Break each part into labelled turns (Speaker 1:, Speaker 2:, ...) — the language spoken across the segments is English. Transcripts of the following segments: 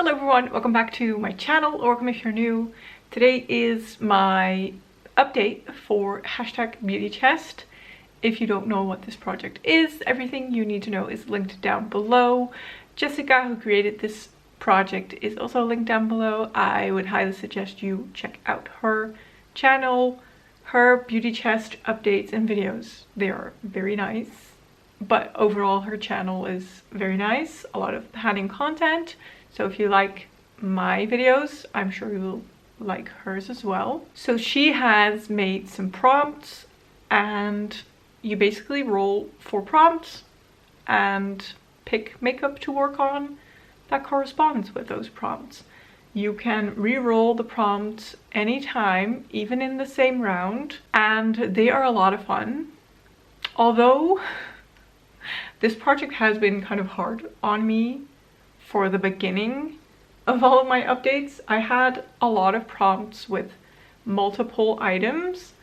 Speaker 1: Hello everyone, welcome back to my channel, or welcome if you're new. Today is my update for #beautychest. If you don't know what this project is, everything you need to know is linked down below. Jessica, who created this project, is also linked down below. I would highly suggest you check out her channel, her beautychest updates and videos. They are very nice. But overall her channel is very nice, a lot of panning content. So if you like my videos, I'm sure you will like hers as well. So she has made some prompts, and you basically roll 4 prompts and pick makeup to work on that corresponds with those prompts. You can re-roll the prompts anytime, even in the same round, and they are a lot of fun. Although this project has been kind of hard on me for the beginning of all of my updates. I had a lot of prompts with multiple items.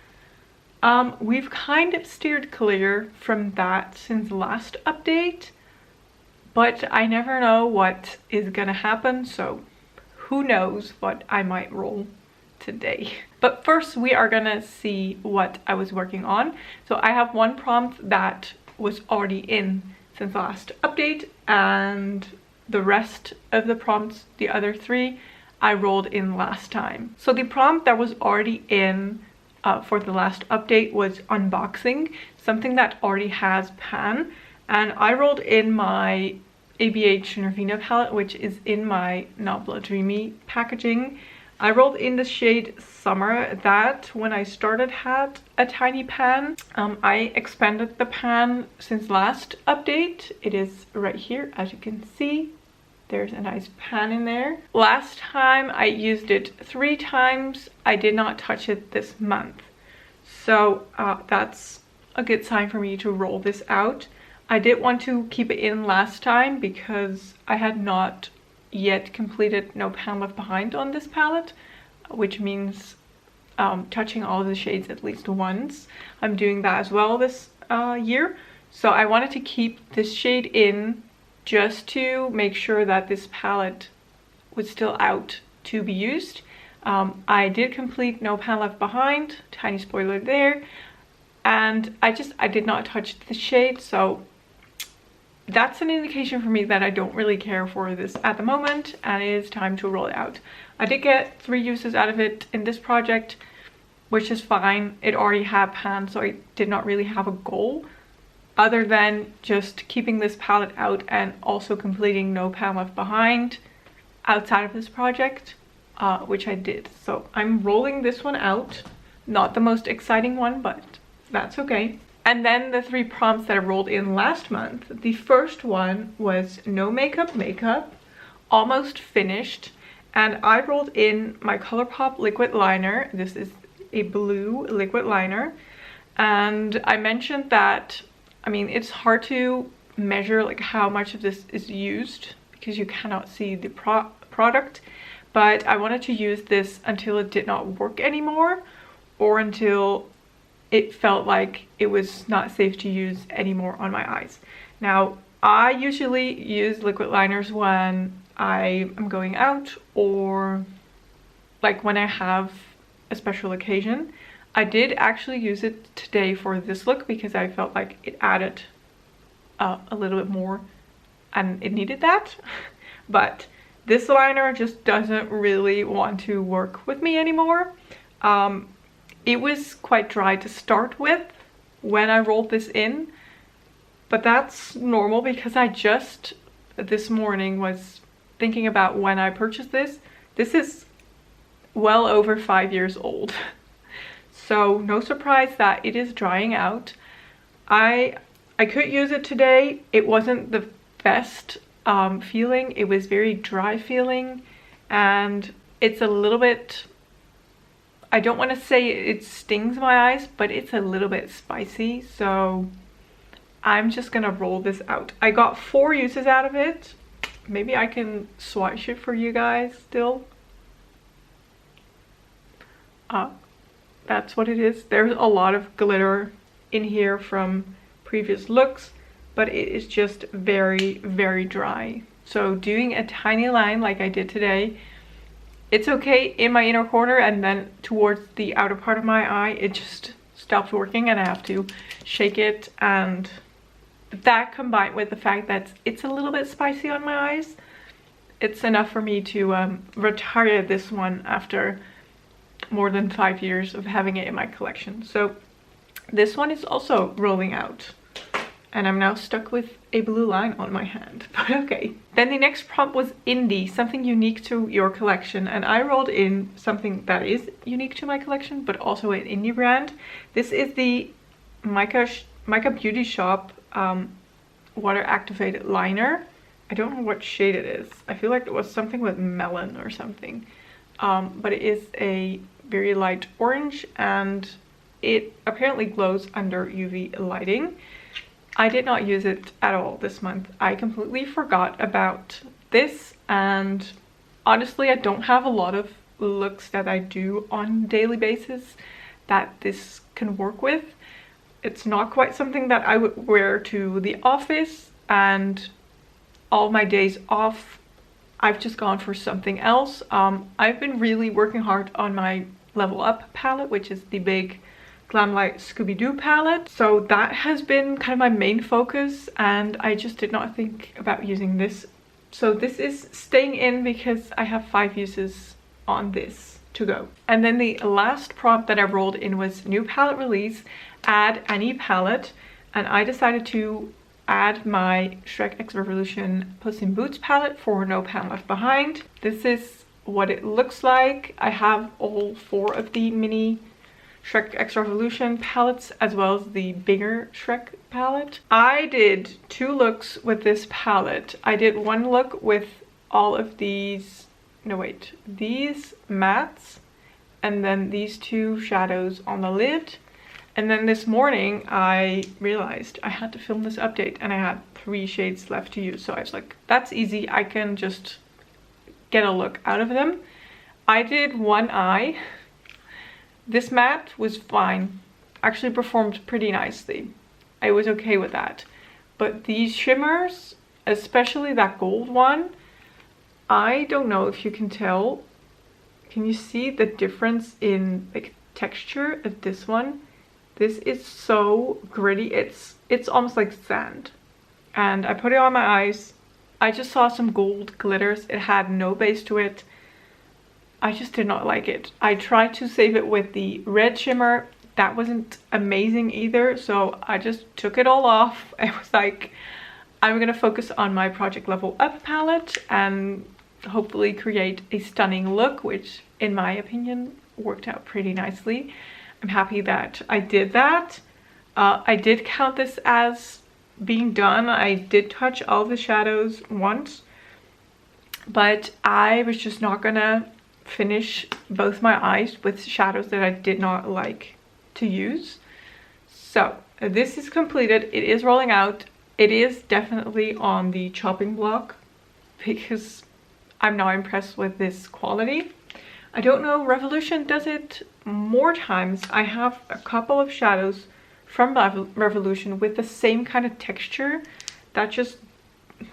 Speaker 1: We've kind of steered clear from that since last update, but I never know what is gonna happen, so who knows what I might roll today. But first we are gonna see what I was working on. So I have one prompt that was already in since the last update, and the rest of the prompts, the other 3, I rolled in last time. So the prompt that was already in for the last update was unboxing, something that already has pan, and I rolled in my ABH Nervina palette, which is in my Nabla Dreamy packaging. I rolled in the shade Summer that when I started had a tiny pan. I expanded the pan since last update. It is right here, as you can see. There's a nice pan in there. Last time I used it 3 times. I did not touch it this month. So that's a good sign for me to roll this out. I did want to keep it in last time because I had not yet completed No Pan Left Behind on this palette, which means touching all of the shades at least once. I'm doing that as well this year, so I wanted to keep this shade in just to make sure that this palette was still out to be used. I did complete No Pan Left Behind, tiny spoiler there, and I did not touch the shade, so that's an indication for me that I don't really care for this at the moment, and it is time to roll it out. I did get 3 uses out of it in this project, which is fine. It already had pan, so I did not really have a goal other than just keeping this palette out and also completing No Pan Left Behind outside of this project, which I did. So I'm rolling this one out. Not the most exciting one, but that's okay. And then the 3 prompts that I rolled in last month. The first one was No Makeup Makeup, almost finished, and I rolled in my ColourPop liquid liner. This is a blue liquid liner, and I mentioned that, I mean, it's hard to measure like how much of this is used because you cannot see the product, but I wanted to use this until it did not work anymore, or until it felt like it was not safe to use anymore on my eyes. Now, I usually use liquid liners when I am going out, or like when I have a special occasion. I did actually use it today for this look because I felt like it added a little bit more and it needed that. But this liner just doesn't really want to work with me anymore. It was quite dry to start with when I rolled this in, but that's normal because I just this morning was thinking about when I purchased this. This is well over 5 years old, so no surprise that it is drying out. I could use it today. It wasn't the best feeling. It was very dry feeling, and it's a little bit, I don't want to say it stings my eyes, but it's a little bit spicy, so I'm just gonna roll this out. I got 4 uses out of it. Maybe I can swatch it for you guys still. That's what it is. There's a lot of glitter in here from previous looks, but it is just very, very dry. So doing a tiny line like I did today, it's okay in my inner corner, and then towards the outer part of my eye, it just stops working and I have to shake it. And that combined with the fact that it's a little bit spicy on my eyes, it's enough for me to retire this one after more than 5 years of having it in my collection. So this one is also rolling out, and I'm now stuck with a blue line on my hand, but okay. Then the next prompt was indie, something unique to your collection, and I rolled in something that is unique to my collection, but also an indie brand. This is the Mica Beauty Shop water activated liner. I don't know what shade it is. I feel like it was something with melon or something, but it is a very light orange, and it apparently glows under UV lighting. I did not use it at all this month. I completely forgot about this, and honestly I don't have a lot of looks that I do on a daily basis that this can work with. It's not quite something that I would wear to the office, and all my days off I've just gone for something else. I've been really working hard on my Level Up palette, which is the big Glamlight Scooby-Doo palette. So that has been kind of my main focus, and I just did not think about using this. So this is staying in because I have 5 uses on this to go. And then the last prompt that I rolled in was new palette release, add any palette, and I decided to add my Shrek X Revolution Puss in Boots palette for No Pan Left Behind. This is what it looks like. I have all 4 of the mini Shrek X Revolution palettes as well as the bigger Shrek palette. I did 2 looks with this palette. I did one look with all of these, these mattes, and then these 2 shadows on the lid. And then this morning I realized I had to film this update and I had 3 shades left to use. So I was like, that's easy, I can just get a look out of them. I did one eye. This matte was fine, actually performed pretty nicely. I was okay with that. But these shimmers, especially that gold one, I don't know if you can tell. Can you see the difference in like texture of this one? This is so gritty, it's almost like sand. And I put it on my eyes. I just saw some gold glitters. It had no base to it. I just did not like it. I tried to save it with the red shimmer. That wasn't amazing either, so I just took it all off. I was like, I'm gonna focus on my Project Level Up palette and hopefully create a stunning look, which in my opinion worked out pretty nicely. I'm happy that I did that. I did count this as being done. I did touch all the shadows once, but I was just not gonna finish both my eyes with shadows that I did not like to use. So this is completed. It is rolling out. It is definitely on the chopping block because I'm not impressed with this quality. I don't know, Revolution does it more times. I have a couple of shadows from Revolution with the same kind of texture that just,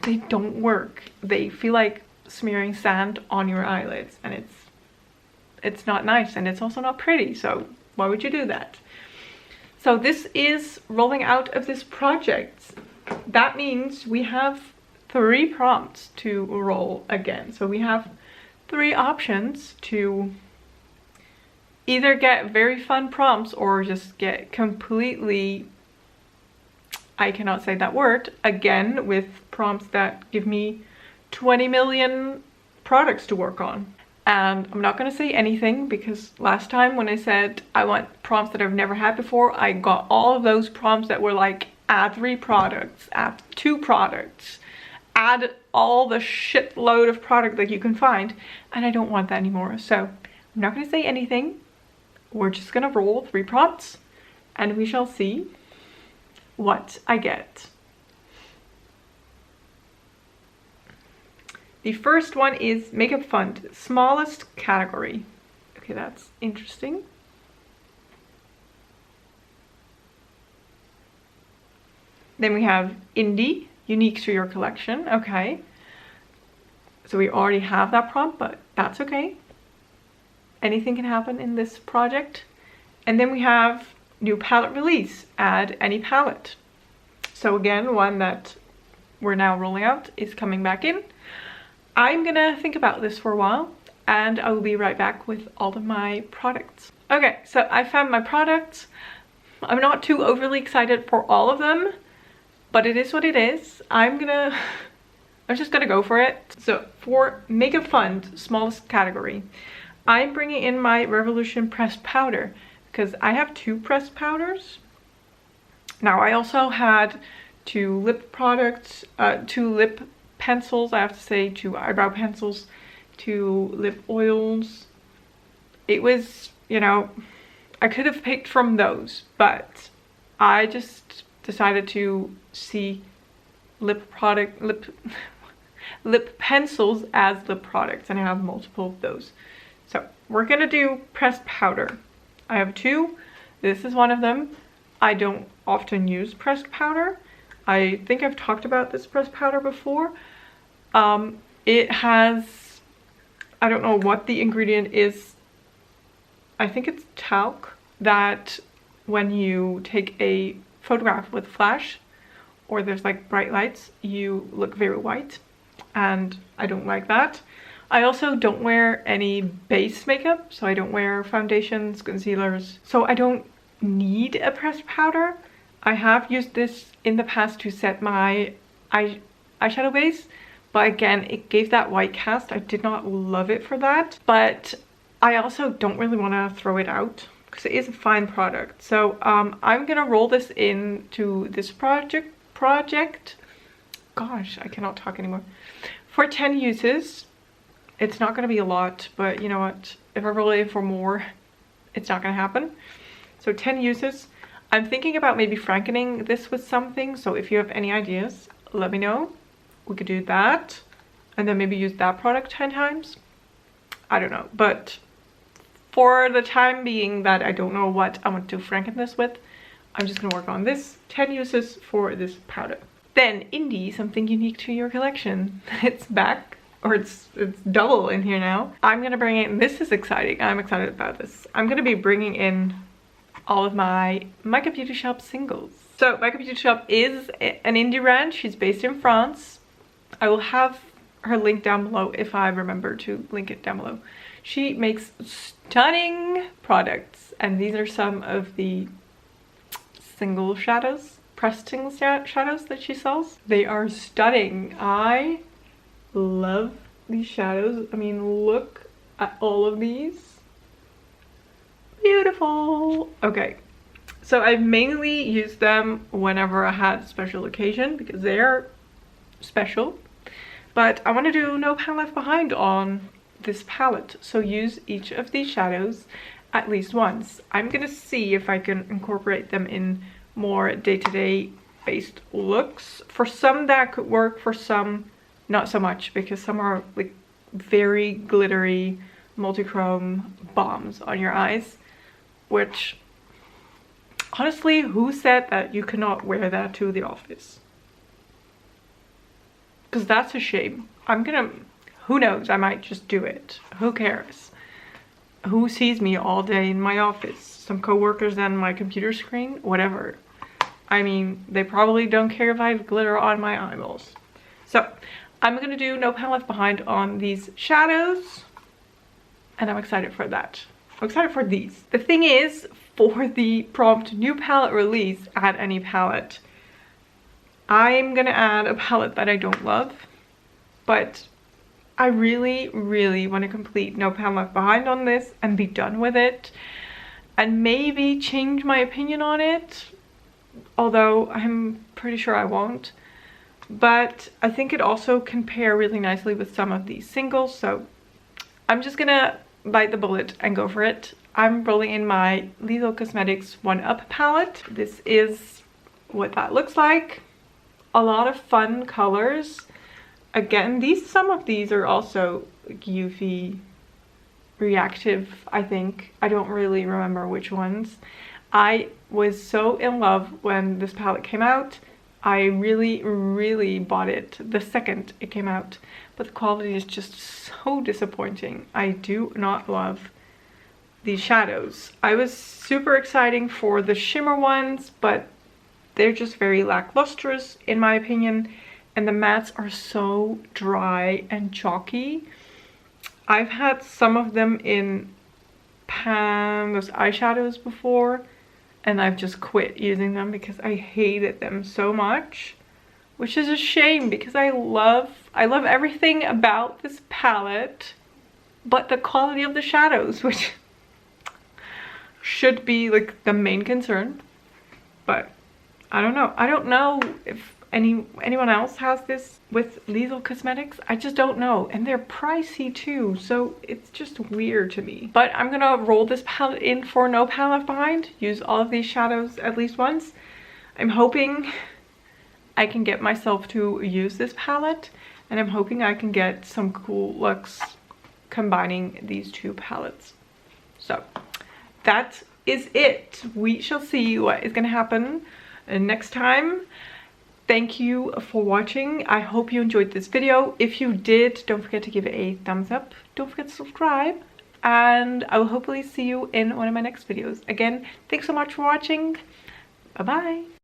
Speaker 1: they don't work. They feel like smearing sand on your eyelids, and it's not nice, and it's also not pretty, so why would you do that? So this is rolling out of this project. That means we have 3 prompts to roll again. So we have 3 options to either get very fun prompts or just get completely, I cannot say that word, again with prompts that give me 20 million products to work on. And I'm not going to say anything because last time when I said I want prompts that I've never had before, I got all of those prompts that were like add 3 products, add 2 products, add all the shitload of product that you can find, and I don't want that anymore. So I'm not going to say anything. We're just going to roll 3 prompts and we shall see what I get. The first one is makeup fund, smallest category. Okay, that's interesting. Then we have indie, unique to your collection. Okay. So we already have that prompt, but that's okay. Anything can happen in this project. And then we have new palette release, add any palette. So again, one that we're now rolling out is coming back in. I'm gonna think about this for a while and I will be right back with all of my products. Okay, so I found my products. I'm not too overly excited for all of them, but it is what it is. I'm just gonna go for it. So for Makeup Fund, smallest category, I'm bringing in my Revolution pressed powder because I have 2 pressed powders. Now I also had 2 lip products, 2 lip pencils, I have to say, 2 eyebrow pencils, 2 lip oils. It was, you know, I could have picked from those, but I just decided to see lip pencils as lip products, and I have multiple of those. So we're gonna do pressed powder. I have 2. This is one of them. I don't often use pressed powder. I think I've talked about this pressed powder before. It has, I don't know what the ingredient is. I think it's talc, that when you take a photograph with flash or there's like bright lights, you look very white, and I don't like that. I also don't wear any base makeup, so I don't wear foundations, concealers, so I don't need a pressed powder. I have used this in the past to set my eyeshadow base, but again, it gave that white cast. I did not love it for that, but I also don't really want to throw it out because it is a fine product. So I'm gonna roll this into this project. Gosh, I cannot talk anymore. For 10 uses. It's not gonna be a lot, but you know what? If I roll it for more, it's not gonna happen. So 10 uses. I'm thinking about maybe frankening this with something, so if you have any ideas, let me know. We could do that, and then maybe use that product 10 times. I don't know, but for the time being that I don't know what I want to franken this with, I'm just gonna work on this. 10 uses for this powder. Then Indie, something unique to your collection. It's back, or it's double in here now. I'm gonna bring in, this is exciting, I'm excited about this. I'm gonna be bringing in all of my Makeup Beauty Shop singles. So Makeup Beauty Shop is an indie brand. She's based in France. I will have her link down below if I remember to link it down below. She makes stunning products, and these are some of the single shadows, pressed single shadows that she sells. They are stunning. I love these shadows. I mean, look at all of these. Beautiful. Okay, so I've mainly used them whenever I had a special occasion because they are special, but I want to do no palette left behind on this palette, so use each of these shadows at least once. I'm gonna see if I can incorporate them in more day-to-day based looks. For some that could work, for some not so much, because some are like very glittery multi-chrome bombs on your eyes, which honestly, who said that you cannot wear that to the office? Because that's a shame. Who knows, I might just do it. Who cares? Who sees me all day in my office? Some coworkers and my computer screen? Whatever. I mean, they probably don't care if I have glitter on my eyeballs. So I'm gonna do no palette left behind on these shadows, and I'm excited for that. I'm excited for these. The thing is, for the prompt new palette release, add any palette, I'm gonna add a palette that I don't love, but I really, really want to complete no palette left behind on this and be done with it, and maybe change my opinion on it, although I'm pretty sure I won't. But I think it also can pair really nicely with some of these singles, so I'm just gonna bite the bullet and go for it. I'm rolling in my Lethal Cosmetics 1-Up palette. This is what that looks like. A lot of fun colors. Again, some of these are also UV reactive, I think. I don't really remember which ones. I was so in love when this palette came out. I really bought it the second it came out, but the quality is just so disappointing. I do not love these shadows. I was super exciting for the shimmer ones, but they're just very lacklustrous in my opinion, and the mattes are so dry and chalky. I've had some of them in those eyeshadows before, and I've just quit using them because I hated them so much, which is a shame because I love everything about this palette, but the quality of the shadows, which should be like the main concern. But I don't know if anyone else has this with Lethal Cosmetics. I just don't know, and they're pricey too, so it's just weird to me. But I'm gonna roll this palette in for no palette left behind, use all of these shadows at least once. I'm hoping I can get myself to use this palette, and I'm hoping I can get some cool looks combining these two palettes. So that is it. We shall see what is gonna happen next time. Thank you for watching. I hope you enjoyed this video. If you did, don't forget to give it a thumbs up. Don't forget to subscribe. And I will hopefully see you in one of my next videos. Again, thanks so much for watching. Bye-bye.